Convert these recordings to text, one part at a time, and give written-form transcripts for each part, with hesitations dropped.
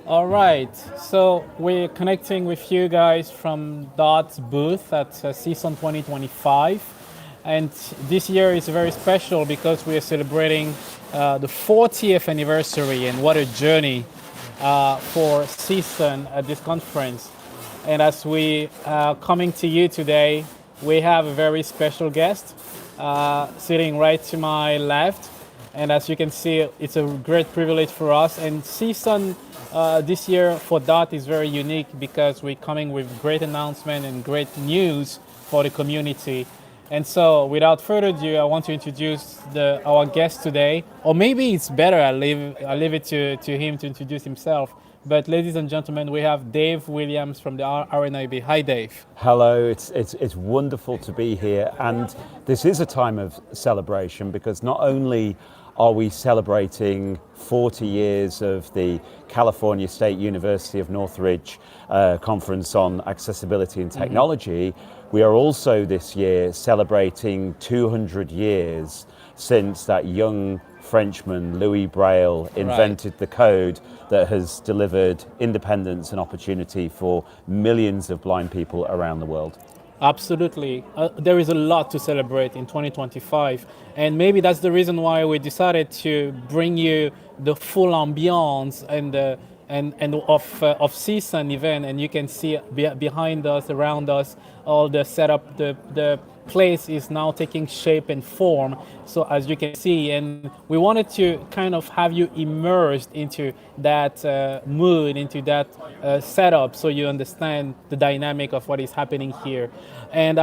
All right, so we're connecting with you guys from Dot's booth at CSUN 2025. And this year is very special because we are celebrating the 40th anniversary, and what a journey for CSUN at this conference. And as we are coming to you today, we have a very special guest sitting right to my left. And as you can see, it's a great privilege for us. And CSUN this year for DOT is very unique because we're coming with great announcement and great news for the community. And so, without further ado, I want to introduce our guest today. Or maybe it's better I leave it to him to introduce himself. But ladies and gentlemen, we have Dave Williams from the RNIB. Hi, Dave. Hello, it's wonderful to be here, and this is a time of celebration because not only are we celebrating 40 years of the California State University of Northridge Conference on Accessibility and Technology, we are also this year celebrating 200 years since that young Frenchman, Louis Braille, invented the code that has delivered independence and opportunity for millions of blind people around the world. Absolutely. There is a lot to celebrate in 2025. And maybe that's the reason why we decided to bring you the full ambiance and of CSUN event. And you can see behind us, around us, all the setup, the place is now taking shape and form. So as you can see, and we wanted to kind of have you immersed into that mood, into that setup, so you understand the dynamic of what is happening here. And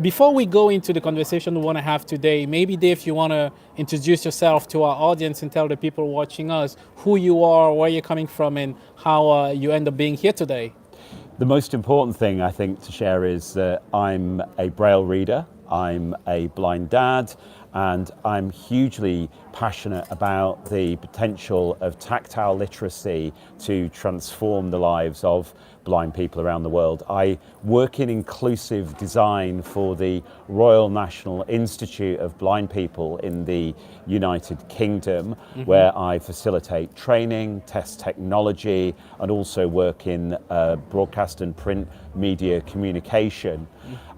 before we go into the conversation we want to have today, maybe Dave, you want to introduce yourself to our audience and tell the people watching us who you are, where you're coming from, and how you end up being here today. The most important thing I think to share is that I'm a Braille reader, I'm a blind dad, and I'm hugely passionate about the potential of tactile literacy to transform the lives of blind people around the world. I work in inclusive design for the Royal National Institute of Blind People in the United Kingdom, where I facilitate training, test technology, and also work in broadcast and print media communication.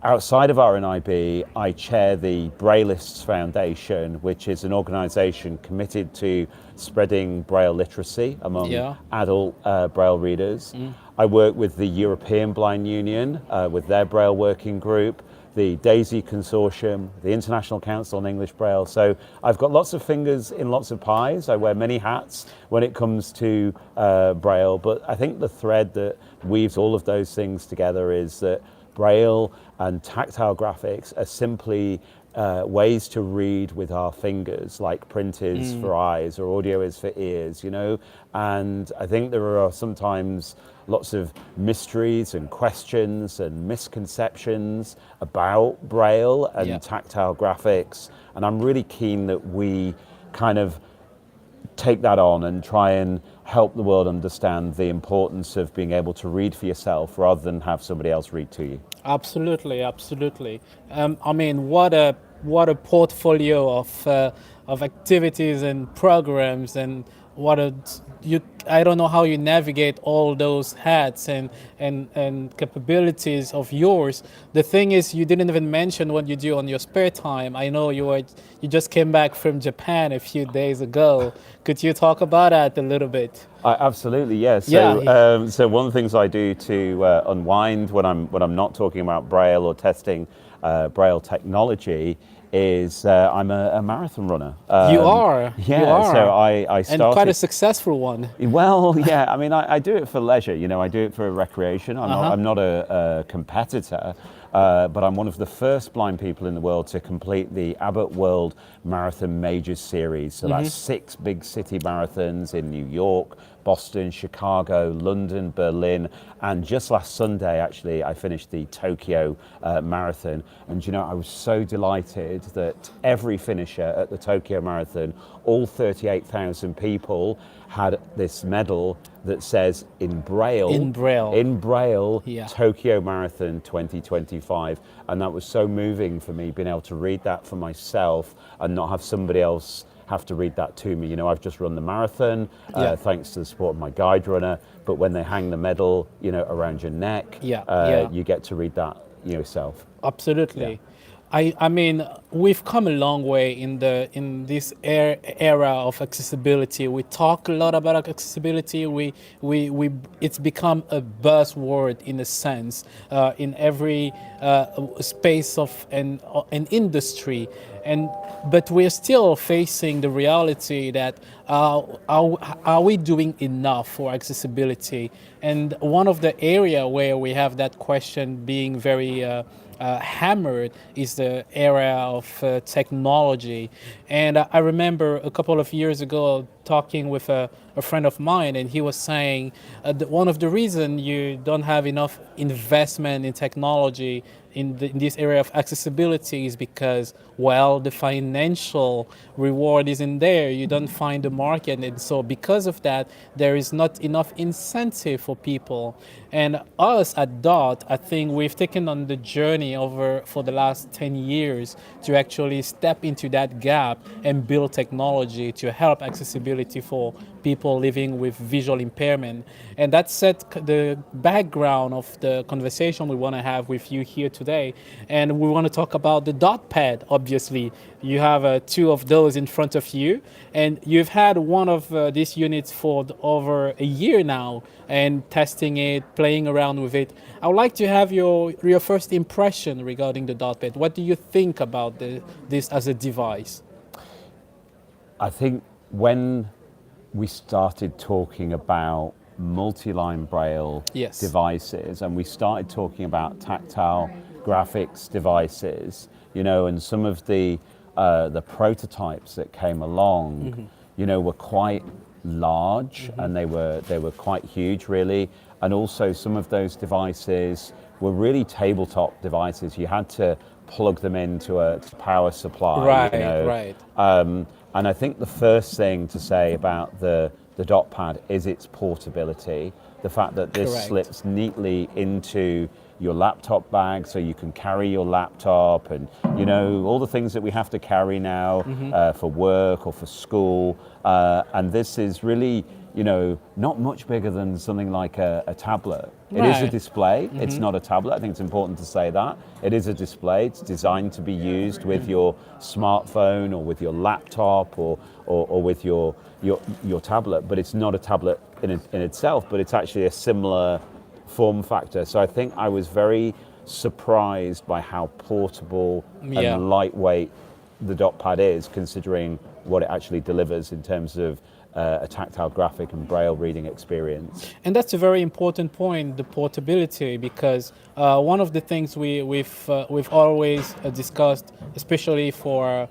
Outside of RNIB, I chair the Braillists Foundation, which is an organisation committed to spreading Braille literacy among adult Braille readers. I work with the European Blind Union, with their Braille working group, the DAISY Consortium, the International Council on English Braille. So I've got lots of fingers in lots of pies. I wear many hats when it comes to Braille, but I think the thread that weaves all of those things together is that Braille and tactile graphics are simply ways to read with our fingers, like print is for eyes or audio is for ears, you know. And I think there are sometimes lots of mysteries and questions and misconceptions about Braille and tactile graphics. And I'm really keen that we kind of take that on and try and help the world understand the importance of being able to read for yourself rather than have somebody else read to you. Absolutely, absolutely. I mean, what a portfolio of activities and programs, and I don't know how you navigate all those hats and capabilities of yours. The thing is, you didn't even mention what you do on your spare time. I know you just came back from Japan a few days ago. Could you talk about that a little bit? Absolutely, yes. So one of the things I do to unwind when I'm not talking about Braille or testing Braille technology is I'm a marathon runner. You are? Yeah, you are. so I started... And quite a successful one. Well, yeah, I mean, I do it for leisure, you know, I do it for recreation. I'm not a competitor, but I'm one of the first blind people in the world to complete the Abbott World Marathon Majors Series. So that's 6 big city marathons in New York, Boston, Chicago, London, Berlin, and just last Sunday, actually, I finished the Tokyo Marathon. And you know, I was so delighted that every finisher at the Tokyo Marathon, all 38,000 people, had this medal that says in Braille, Tokyo Marathon 2025. And that was so moving for me, being able to read that for myself and not have somebody else have to read that to me. You know, I've just run the marathon, Yeah. thanks to the support of my guide runner. But when they hang the medal, you know, around your neck, you get to read that yourself. Absolutely. Yeah. I mean, we've come a long way in this era of accessibility. We talk a lot about accessibility. We it's become a buzzword in a sense in every space of an industry, but we're still facing the reality that are we doing enough for accessibility? And one of the area where we have that question being very hammered is the area of technology. And I remember a couple of years ago talking with a friend of mine, and he was saying that one of the reasons you don't have enough investment in technology in this area of accessibility is because, well, the financial reward isn't there. You don't find the market. And so because of that, there is not enough incentive for people. And us at DOT, I think we've taken on the journey over for the last 10 years to actually step into that gap and build technology to help accessibility for people living with visual impairment. And that set the background of the conversation we want to have with you here today. And we want to talk about the dot pad, obviously. You have two of those in front of you, and you've had one of these units for over a year now, and testing it, playing around with it. I would like to have your first impression regarding the dot pad. What do you think about this as a device? I think when we started talking about multi-line braille Yes. devices, and we started talking about tactile graphics devices, you know, and some of the prototypes that came along, you know, were quite large, and they were quite huge, really. And also some of those devices were really tabletop devices. You had to plug them into a power supply. Right, you know. right. And I think the first thing to say about the dot pad is its portability. The fact that this Correct. slips neatly into your laptop bag, so you can carry your laptop, and you know all the things that we have to carry now for work or for school. And this is really, you know, not much bigger than something like a tablet. It is a Right. display. It's not a tablet. I think it's important to say that. It is a display. It's designed to be used with your smartphone or with your laptop or with your tablet, but it's not a tablet in itself, but it's actually a similar form factor. So I think I was very surprised by how portable Yeah. and lightweight the dot pad is, considering what it actually delivers in terms of a tactile graphic and braille reading experience. And that's a very important point, the portability, because one of the things we've always discussed, especially for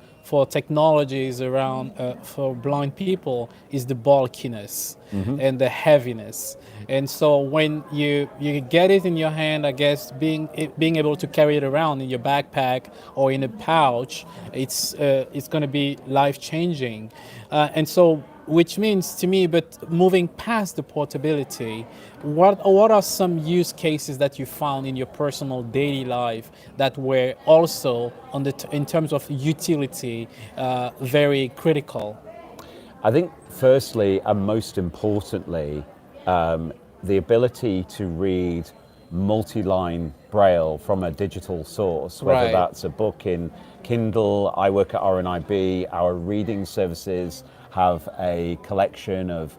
technologies around for blind people, is the bulkiness and the heaviness. And so when you get it in your hand, I guess being able to carry it around in your backpack or in a pouch, it's going to be life changing. And so, which means to me, but moving past the portability, what are some use cases that you found in your personal daily life that were also in terms of utility very critical? I think firstly and most importantly, the ability to read multi-line braille from a digital source, whether Right. that's a book in Kindle. I work at RNIB. Our reading services have a collection of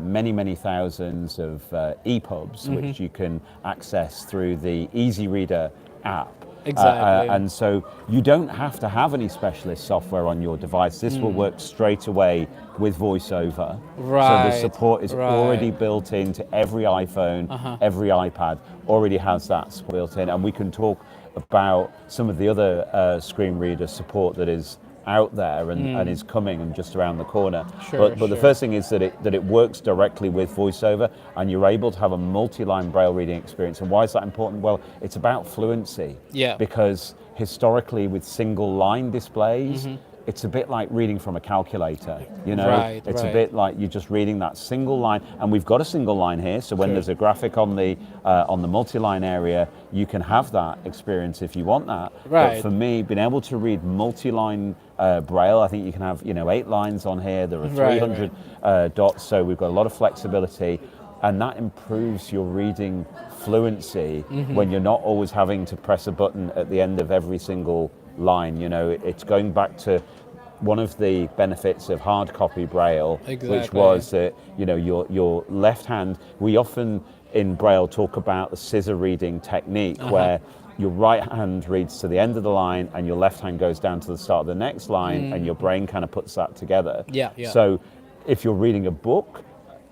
many thousands of EPUBs, which you can access through the Easy Reader app. Exactly. And so you don't have to have any specialist software on your device. This will work straight away with VoiceOver. Right, So the support is right. already built into every iPhone, every iPad already has that built in. And we can talk about some of the other screen reader support that is out there and is coming and just around the corner. Sure, but the sure. first thing is that it works directly with VoiceOver, and you're able to have a multi-line braille reading experience. And why is that important? Well, it's about fluency. Yeah. Because historically with single line displays, it's a bit like reading from a calculator, you know. Right, it's right. a bit like you're just reading that single line, and we've got a single line here. So when Sure. there's a graphic on the multi-line area, you can have that experience if you want that. Right. But for me, being able to read multi-line Braille, I think you can have 8 lines on here. There are 300 dots, so we've got a lot of flexibility, and that improves your reading fluency when you're not always having to press a button at the end of every single line. You know, it's going back to one of the benefits of hard copy Braille, which was that your left hand. We often in Braille talk about the scissor reading technique, where your right hand reads to the end of the line and your left hand goes down to the start of the next line, and your brain kind of puts that together. Yeah, yeah. So if you're reading a book,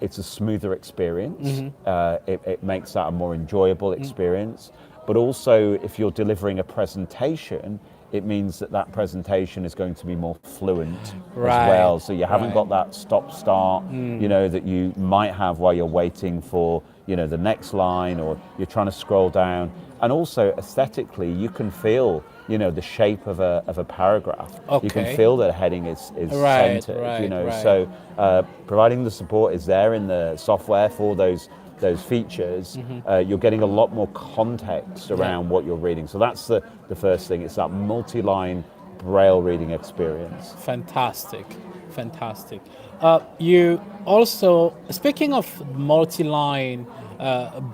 it's a smoother experience. It makes that a more enjoyable experience. But also, if you're delivering a presentation, it means that presentation is going to be more fluent as well. So you haven't got that stop-start, that you might have while you're waiting for, the next line, or you're trying to scroll down. And also, aesthetically, you can feel, the shape of a paragraph. Okay. You can feel that a heading is centered, So providing the support is there in the software for those features, you're getting a lot more context around what you're reading. So that's the first thing. It's that multi-line Braille reading experience. Fantastic. You also, speaking of multi-line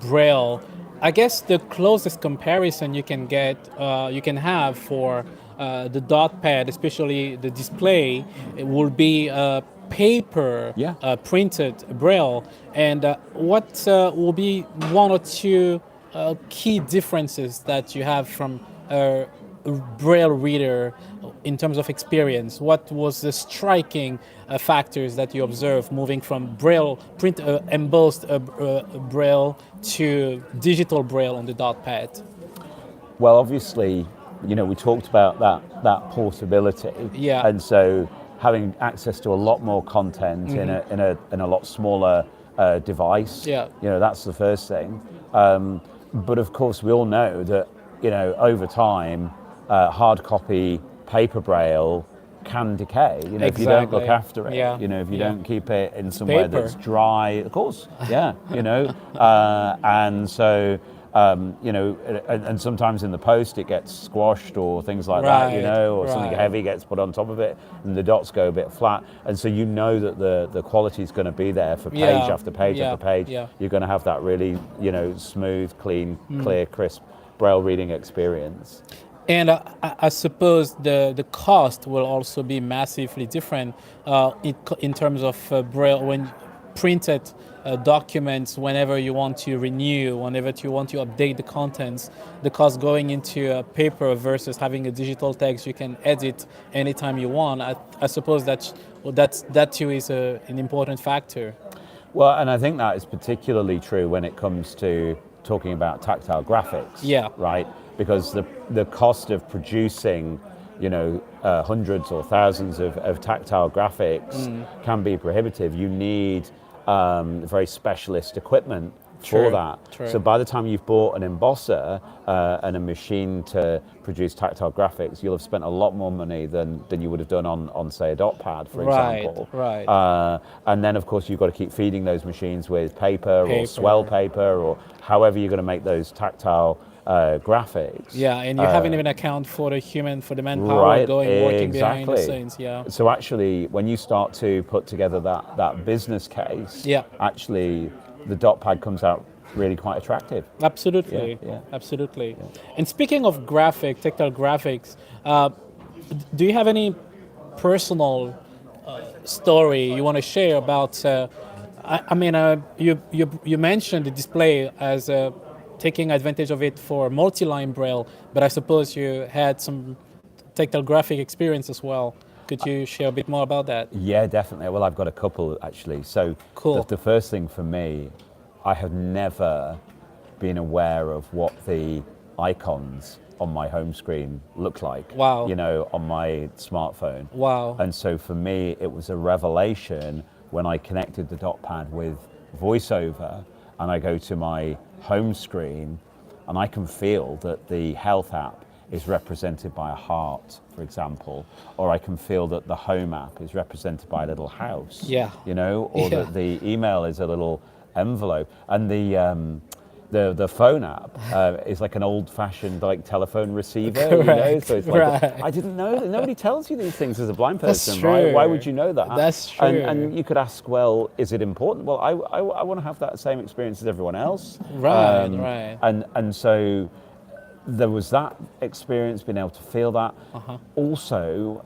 Braille, I guess the closest comparison you can have for the dot pad, especially the display, it will be paper printed Braille. And what will be one or two key differences that you have from a Braille reader in terms of experience? What was the striking factors that you observed moving from Braille, embossed Braille to digital Braille on the dot pad? Well, obviously, we talked about that portability. Yeah. And so having access to a lot more content in a lot smaller device. Yeah. That's the first thing. But of course, we all know that over time, hard copy paper Braille can decay. If you don't look after it. Yeah. If you don't keep it in somewhere Paper. that's dry. Of course. Yeah. And so. And sometimes in the post it gets squashed or things like that, or something heavy gets put on top of it and the dots go a bit flat. And so that the quality is going to be there for page after page after page. Yeah. You're going to have that really, smooth, clean, clear, crisp Braille reading experience. And I suppose the cost will also be massively different in terms of Braille when printed documents, whenever you want to renew, whenever you want to update the contents, the cost going into paper versus having a digital text you can edit anytime you want. I suppose that too is an important factor. Well, and I think that is particularly true when it comes to talking about tactile graphics. Yeah. Right? Because the cost of producing hundreds or thousands of tactile graphics can be prohibitive. You need very specialist equipment for that. True. So by the time you've bought an embosser and a machine to produce tactile graphics, you'll have spent a lot more money than you would have done on say, a dot pad, for example. Right. And then, of course, you've got to keep feeding those machines with paper or swell paper or however you're going to make those tactile graphics. Yeah, and you haven't even account for the manpower working behind the scenes. Yeah. So actually, when you start to put together that business case, actually the dot pad comes out really quite attractive. Absolutely. Absolutely. Yeah. And speaking of tactile graphics, do you have any personal story you want to share about? You mentioned the display as taking advantage of it for multi-line Braille, but I suppose you had some tactile graphic experience as well. Could you share a bit more about that? Yeah, definitely. Well, I've got a couple actually. So cool. The first thing for me, I have never been aware of what the icons on my home screen look like. Wow. On my smartphone. Wow. And so for me, it was a revelation when I connected the dot pad with VoiceOver and I go to my home screen and I can feel that the health app is represented by a heart, for example, or I can feel that the home app is represented by a little house, Yeah. you know, or Yeah. that the email is a little envelope, and the phone app is like an old-fashioned like telephone receiver, you know. Correct. So it's like Right. I didn't know that. Nobody tells you these things as a blind That's person, right? Why would true. you know that? That's true. And you could ask, well, is it important? Well, I want to have that same experience as everyone else. Right, right. And so there was that experience, being able to feel that. Also,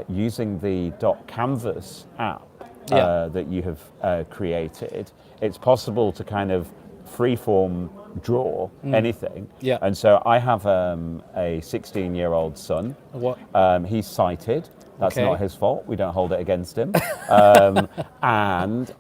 using the Dot Canvas app Yeah. that you have created, it's possible to kind of freeform draw anything. Yeah. And so I have a 16-year-old son. What? He's sighted. That's Okay. not his fault. We don't hold it against him. And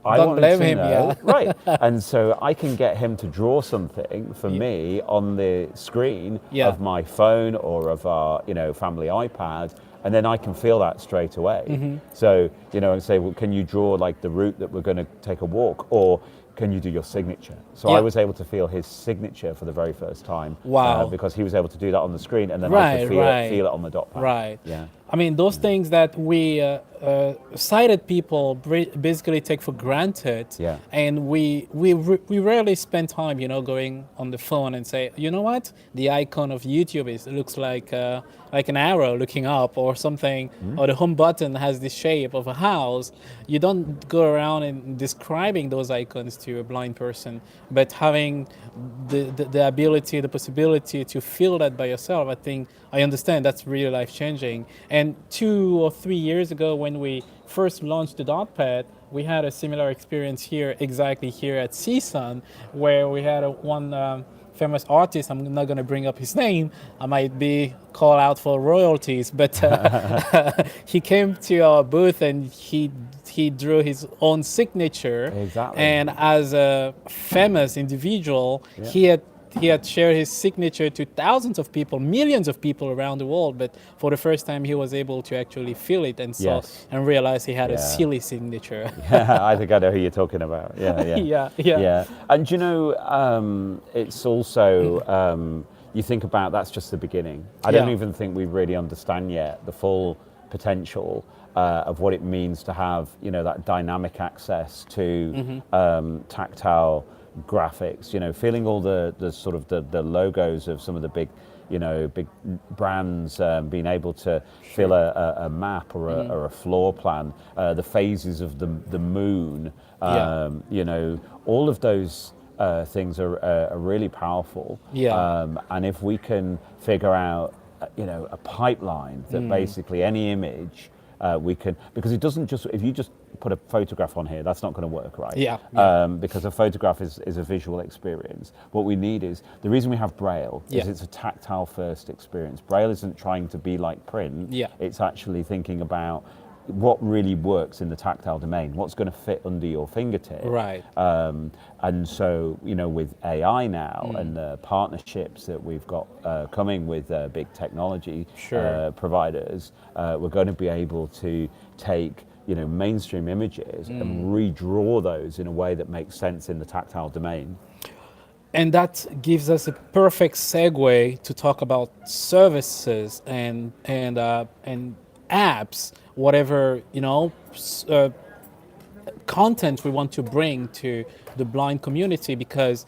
I Don't wanted blame to him, know, yeah. right? And so I can get him to draw something for me on the screen Yeah. of my phone or of our, family iPad, and then I can feel that straight away. So, and say, well, can you draw like the route that we're going to take a walk, or can you do your signature? So Yeah. I was able to feel his signature for the very first time. Wow. Because he was able to do that on the screen, and then I Right, could feel right. it on the dot pad. Right. Yeah. I mean, those things that we sighted people basically take for granted, Yeah. and we rarely spend time, going on the phone and say, you know what, the icon of YouTube looks like an arrow looking up or something, or the home button has the shape of a house. You don't go around and describing those icons to a blind person, but having the ability, the possibility to feel that by yourself, I understand that's really life changing. And 2 or 3 years ago, when we first launched the DotPad, we had a similar experience here, exactly here at CSUN, where we had one famous artist. I'm not going to bring up his name. I might be called out for royalties, but he came to our booth and he drew his own signature. Exactly. And as a famous individual, he had shared his signature to thousands of people, millions of people around the world. But for the first time, he was able to actually feel it and saw Yes. and realize he had a Yeah. silly signature. Yeah, I think I know who you're talking about. Yeah. Yeah. And it's also, you think about, that's just the beginning. I don't Yeah. even think we really understand yet the full potential of what it means to have, that dynamic access to tactile graphics, feeling all the sort of the logos of some of the big brands, being able to feel a map or a floor plan, the phases of the moon, all of those things are really powerful. Yeah. And if we can figure out, a pipeline that basically any image we can, because it doesn't just, if you just put a photograph on here, that's not going to work, right? Yeah. Because a photograph is a visual experience. What we need is, the reason we have Braille is it's a tactile first experience. Braille isn't trying to be like print. Yeah. It's actually thinking about what really works in the tactile domain, what's going to fit under your fingertip. Right. And so, with AI now and the partnerships that we've got coming with big technology providers, we're going to be able to take mainstream images and redraw those in a way that makes sense in the tactile domain. And that gives us a perfect segue to talk about services and apps, whatever content we want to bring to the blind community, because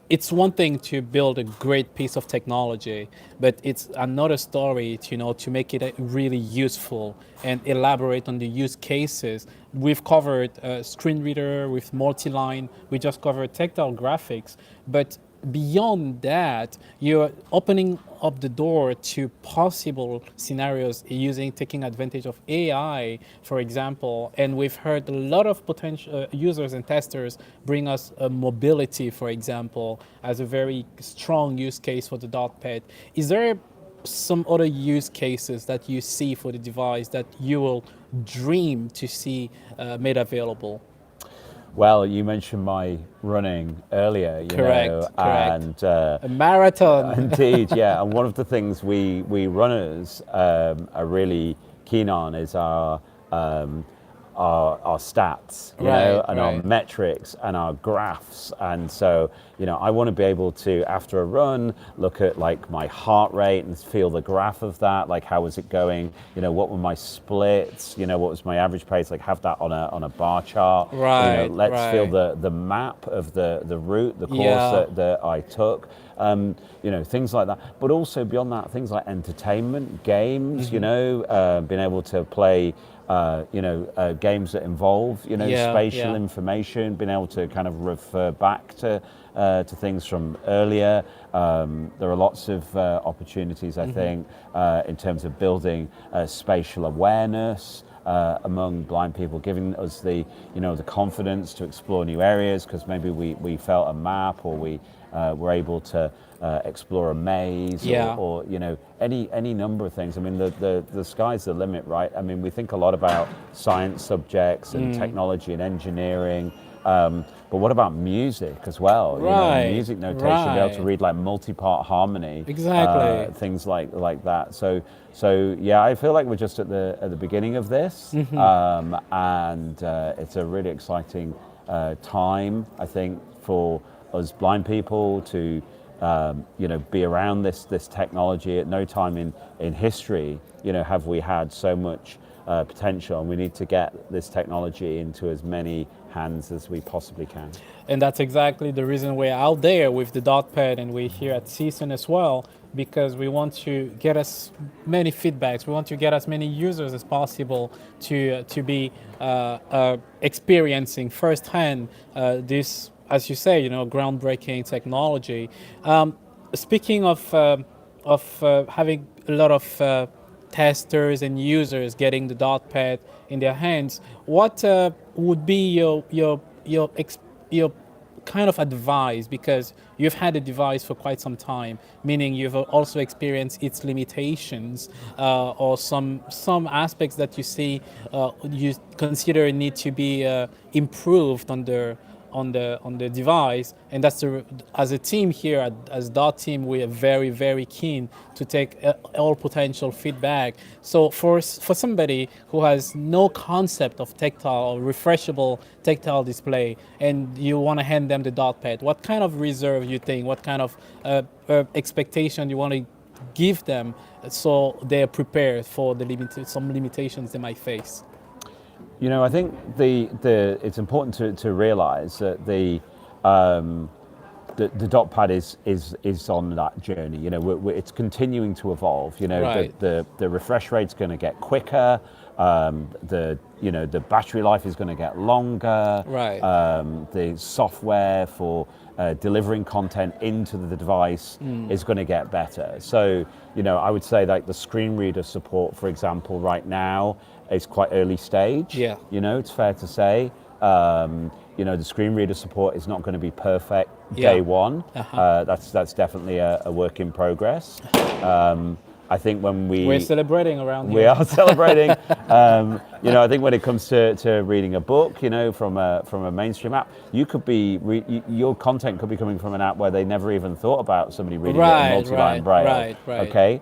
it's one thing to build a great piece of technology, but it's another story to make it really useful and elaborate on the use cases. We've covered screen reader with multi-line, we just covered tactile graphics, but beyond that, you're opening up the door to possible scenarios taking advantage of AI, for example. And we've heard a lot of potential users and testers bring us mobility, for example, as a very strong use case for the DotPad. Is there some other use cases that you see for the device that you will dream to see made available? Well, you mentioned my running earlier, Correct. and A marathon. indeed, yeah. And one of the things we runners are really keen on is our our stats, and our metrics and our graphs. And so, I want to be able to, after a run, look at like my heart rate and feel the graph of that, like how was it going, what were my splits, what was my average pace, like have that on a bar chart. Let's feel the map of the route, the course that I took. Things like that, but also beyond that, things like entertainment, games, being able to play, games that involve, spatial information, being able to kind of refer back to things from earlier. There are lots of opportunities, I think, in terms of building spatial awareness among blind people, giving us the confidence to explore new areas because maybe we felt a map or we were able to explore a maze or any number of things. I mean, the sky's the limit, right? I mean, we think a lot about science subjects and technology and engineering, but what about music as well? Music notation, be able to read like multi-part harmony, things like that. So yeah, I feel like we're just at the beginning of this, and it's a really exciting time, I think, for us blind people to be around this technology. At no time in history, have we had so much potential, and we need to get this technology into as many hands as we possibly can. And that's exactly the reason we're out there with the dot pad, and we're here at CSUN as well, because we want to get as many feedbacks, we want to get as many users as possible to be experiencing firsthand this, as you say, groundbreaking technology. Speaking of having a lot of testers and users getting the dot pad in their hands, what would be your kind of advice, because you've had the device for quite some time, meaning you've also experienced its limitations or some aspects that you see you consider need to be improved on the device. And that's as a team here, as Dot team, we are very, very keen to take all potential feedback. So for somebody who has no concept of tactile or refreshable tactile display, and you want to hand them the dot pad, what kind of reserve you think, what kind of expectation you want to give them so they're prepared for some limitations they might face? I think it's important to realize that the dot pad is on that journey. It's continuing to evolve. The refresh rate's going to get quicker. The battery life is going to get longer. The software for delivering content into the device is going to get better. So, I would say like the screen reader support, for example, right now is quite early stage. It's fair to say. The screen reader support is not going to be perfect day one. That's definitely a work in progress. I think when we're celebrating around here. We are celebrating. I think when it comes to reading a book, from a mainstream app, you could be your content could be coming from an app where they never even thought about somebody reading it in multi-line braille. Okay,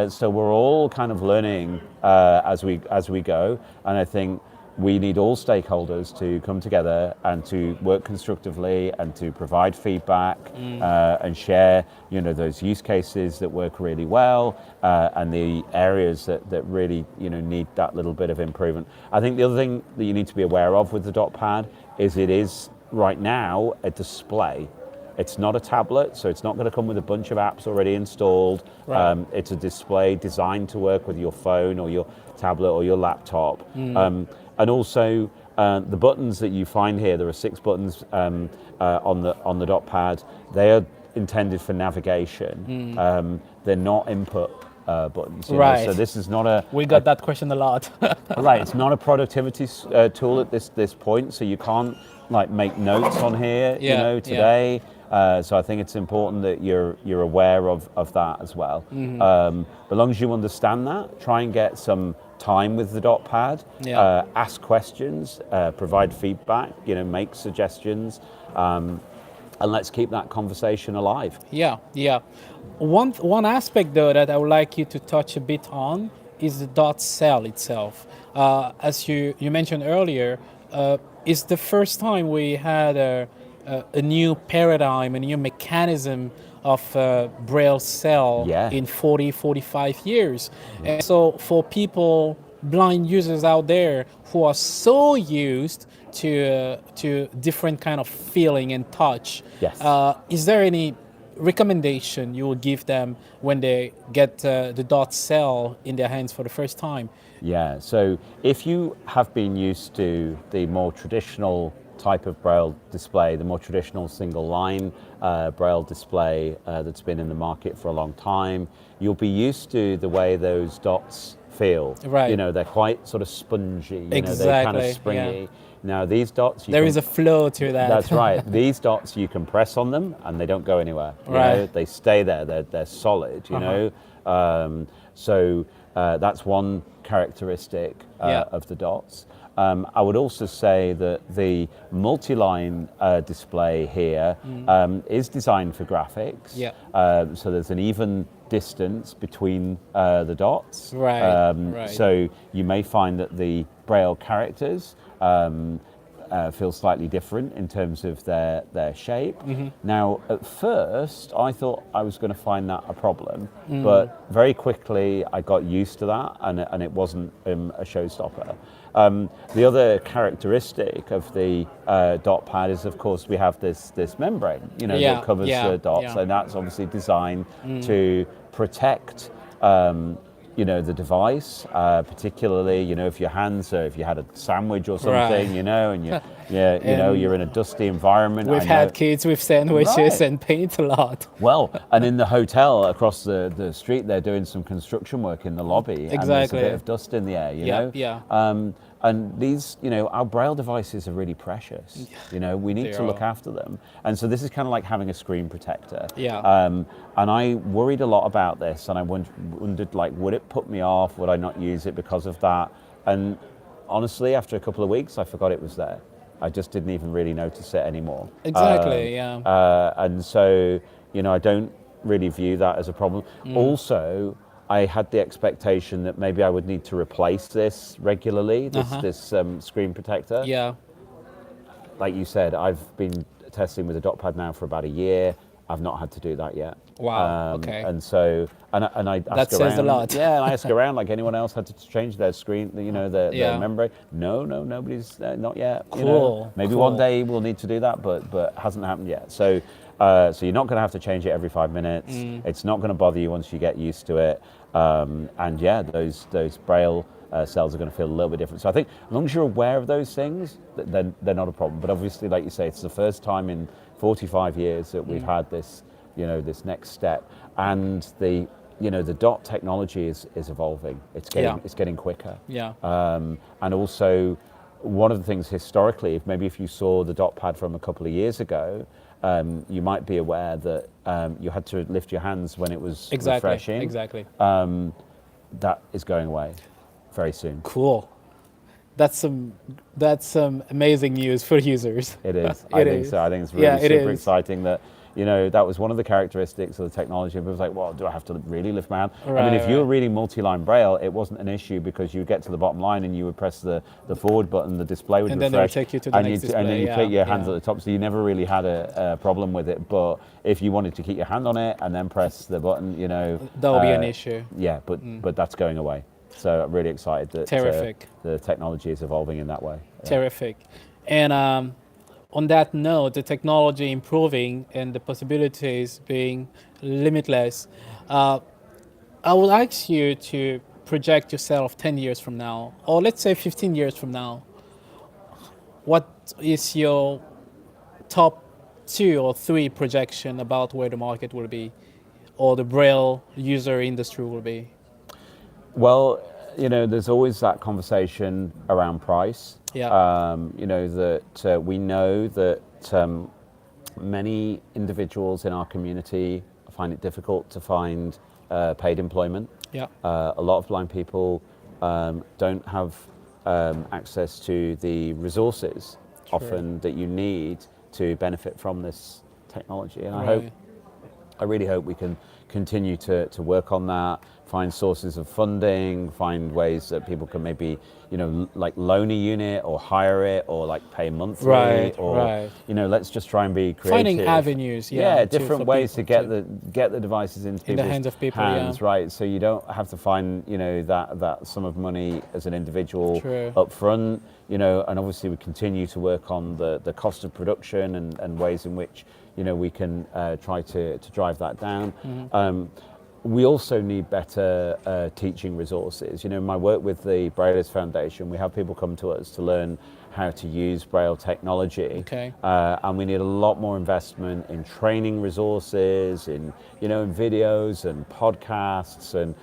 so we're all kind of learning as we go, and I think we need all stakeholders to come together and to work constructively and to provide feedback and share, those use cases that work really well and the areas that really, need that little bit of improvement. I think the other thing that you need to be aware of with the dot pad is it is right now a display. It's not a tablet, so it's not going to come with a bunch of apps already installed. It's a display designed to work with your phone or your tablet or your laptop. And also the buttons that you find here, there are 6 buttons on the dot pad. They are intended for navigation. They're not input buttons. So this is not we got that question a lot. It's not a productivity tool at this point. So you can't make notes on here. Today. So I think it's important that you're aware of that as well. As long as you understand that, try and get some time with the dot pad, ask questions, provide feedback, make suggestions, and let's keep that conversation alive. One aspect though that I would like you to touch a bit on is the dot cell itself. As you mentioned earlier, it's the first time we had a new paradigm, a new mechanism of Braille cell Yeah. in 40, 45 years. And so for people, blind users out there who are so used to different kind of feeling and touch, Yes. is there any recommendation you will give them when they get the dot cell in their hands for the first time? Yeah, so if you have been used to the more traditional type of Braille display, the more traditional single line Braille display that's been in the market for a long time, you'll be used to the way those dots feel. Right. You know, they're quite sort of spongy, you know, they're kind of Exactly, springy. yeah. Now these dots, There is a flow to that. that's right. These dots, you can press on them and they don't go anywhere. You Right. know, they stay there. They're solid. You know, so that's one characteristic Yeah. of the dots. I would also say that the multi-line display here is designed for graphics. Yeah. So there's an even distance between the dots. Right, right. So you may find that the Braille characters feel slightly different in terms of their shape. Now, at first, I thought I was going to find that a problem, but very quickly I got used to that, and it wasn't a showstopper. The other characteristic of the dot pad is, of course, we have this membrane, you know, Yeah, that covers yeah, the dots, yeah. and that's obviously designed to protect you know, the device, particularly, you know, if you had a sandwich or something, Right. you know, and you know, you're in a dusty environment. We've I know- had kids with sandwiches Right. and paint a lot. Well, and in the hotel across the street, they're doing some construction work in the lobby, and there's a Exactly. bit of dust in the air, you Yeah, know. yeah. And these, you know, our Braille devices are really precious. You know, we need They to look are. after them, and so this is kind of like having a screen protector. Yeah. And I worried a lot about this, and I wondered, like, would it put me off? Would I not use it because of that? And honestly, after a couple of weeks, I forgot it was there. I just didn't even really notice it anymore. Exactly, yeah. And so, you know, I don't really view that as a problem. Also, I had the expectation that maybe I would need to replace this regularly, this screen protector. Yeah. Like you said, I've been testing with a dot pad now for about a year. I've not had to do that yet. Wow, okay. And so, and I ask That says a around- lot. Yeah, and I ask around, like anyone else had to change their screen, you know, their Yeah. membrane. No, nobody's, not yet. You Cool, know. Maybe one cool. day we'll need to do that, but hasn't happened yet. So, so you're not going to have to change it every 5 minutes. It's not going to bother you once you get used to it. And yeah, those Braille cells are going to feel a little bit different. So I think as long as you're aware of those things, then they're not a problem. But obviously, like you say, it's the first time in 45 years that we've had this, you know, this next step, and the dot technology is evolving. It's getting quicker. Yeah. And also, one of the things historically, if you saw the dot pad from a couple of years ago, you might be aware that you had to lift your hands when it was refreshing. Exactly. That is going away very soon. Cool. That's some amazing news for users. It is. It I think is. so. I think it's really Yeah, it super is. exciting that, you know, that was one of the characteristics of the technology. It was like, well, do I have to really lift my hand? I mean, Right, if you were right. reading multi-line Braille, it wasn't an issue because you would get to the bottom line and you would press the forward button, the display would And then they would refresh. take you to the and next and then display, you yeah, take your hands yeah. at the top, so you never really had a problem with it. But if you wanted to keep your hand on it and then press the button, you know, That will be an issue. Yeah, but that's going away. So I'm really excited that Terrific. the technology is evolving in that way. Yeah. Terrific. And on that note, the technology improving and the possibilities being limitless, I will ask you to project yourself 10 years from now, or let's say 15 years from now. What is your top 2 or 3 projection about where the market will be, or the Braille user industry will be? Well, you know, there's always that conversation around price. Yeah. You know, that we know that many individuals in our community find it difficult to find paid employment. Yeah. A lot of blind people don't have access to the resources often that you need to benefit from this technology. And I I really hope we can continue to work on that, find sources of funding, find ways that people can maybe, like loan a unit or hire it or like pay monthly, Right, or right. let's just try and be creative. Finding avenues, yeah, different for ways to people get the devices into in the people's hands of people, hands, yeah. right? So you don't have to find that sum of money as an individual True. up front, and obviously we continue to work on the cost of production and ways in which we can try to drive that down. We also need better teaching resources. My work with the Brailleist Foundation, we have people come to us to learn how to use Braille technology. Okay. And we need a lot more investment in training resources, in videos and podcasts, and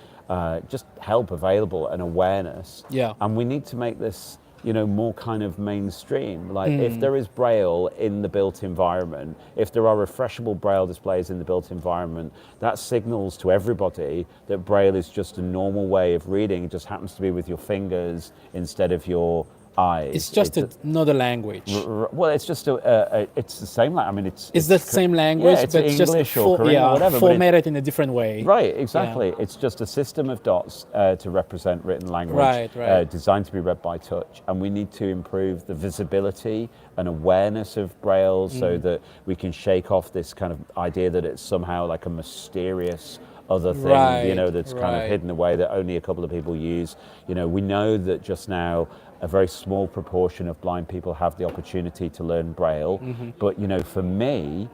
just help available and awareness. Yeah. And we need to make this more kind of mainstream. Like if there is Braille in the built environment, if there are refreshable Braille displays in the built environment, that signals to everybody that Braille is just a normal way of reading. It just happens to be with your fingers instead of your eyes. It's just another language. Well, it's just it's the same. I mean, it's the same language, yeah, it's but English just or Korean or whatever. Formatted in a different way. Right, exactly. Yeah. It's just a system of dots to represent written language, right. Designed to be read by touch. And we need to improve the visibility and awareness of Braille so that we can shake off this kind of idea that it's somehow like a mysterious other thing, that's kind of hidden away that only a couple of people use. We know that just now a very small proportion of blind people have the opportunity to learn Braille. But, for me,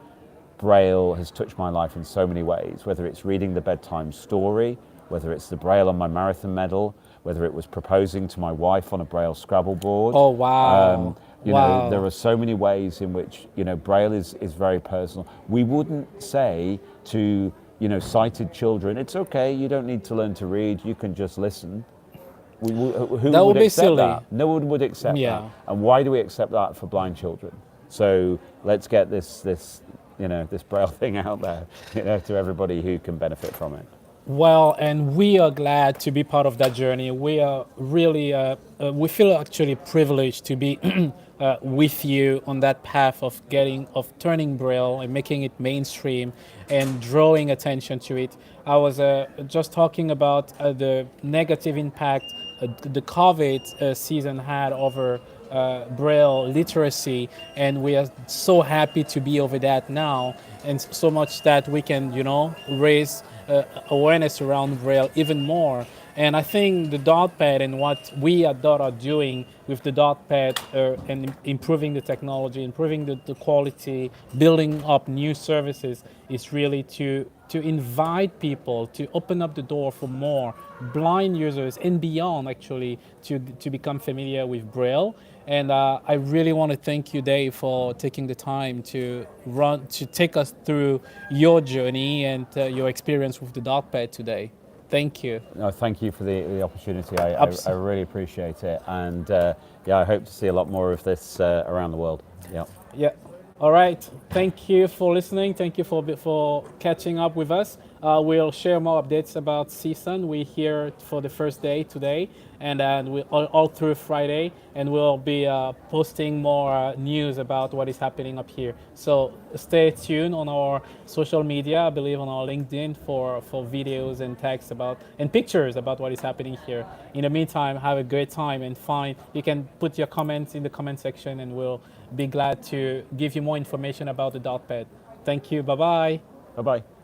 Braille has touched my life in so many ways, whether it's reading the bedtime story, whether it's the Braille on my marathon medal, whether it was proposing to my wife on a Braille Scrabble board. Oh, wow. Wow. There are so many ways in which, Braille is very personal. We wouldn't say to sighted children, it's okay, you don't need to learn to read, you can just listen. Who would accept silly. that? No one would accept that. And why do we accept that for blind children? So let's get this Braille thing out there, to everybody who can benefit from it. Well, and we are glad to be part of that journey. We are really, we feel actually privileged to be with you on that path of turning Braille and making it mainstream and drawing attention to it. I was just talking about the negative impact the COVID season had over Braille literacy, and we are so happy to be over that now, and so much that we can, raise awareness around Braille even more. And I think the dot pad and what we at DOT are doing with the dot pad and improving the technology, improving the quality, building up new services is really to invite people to open up the door for more blind users and beyond, actually, to become familiar with Braille. And I really want to thank you, Dave, for taking the time to take us through your journey and your experience with the dot pad today. Thank you. No, thank you for the opportunity. I really appreciate it. And I hope to see a lot more of this around the world. Yeah. All right. Thank you for listening. Thank you for catching up with us. We'll share more updates about CSUN. We're here for the first day today, and we all through Friday, and we'll be posting more news about what is happening up here. So stay tuned on our social media, I believe on our LinkedIn for videos and texts and pictures about what is happening here. In the meantime, have a great time, and you can put your comments in the comment section, and we'll be glad to give you more information about the dot pad. Thank you. Bye-bye. Bye-bye.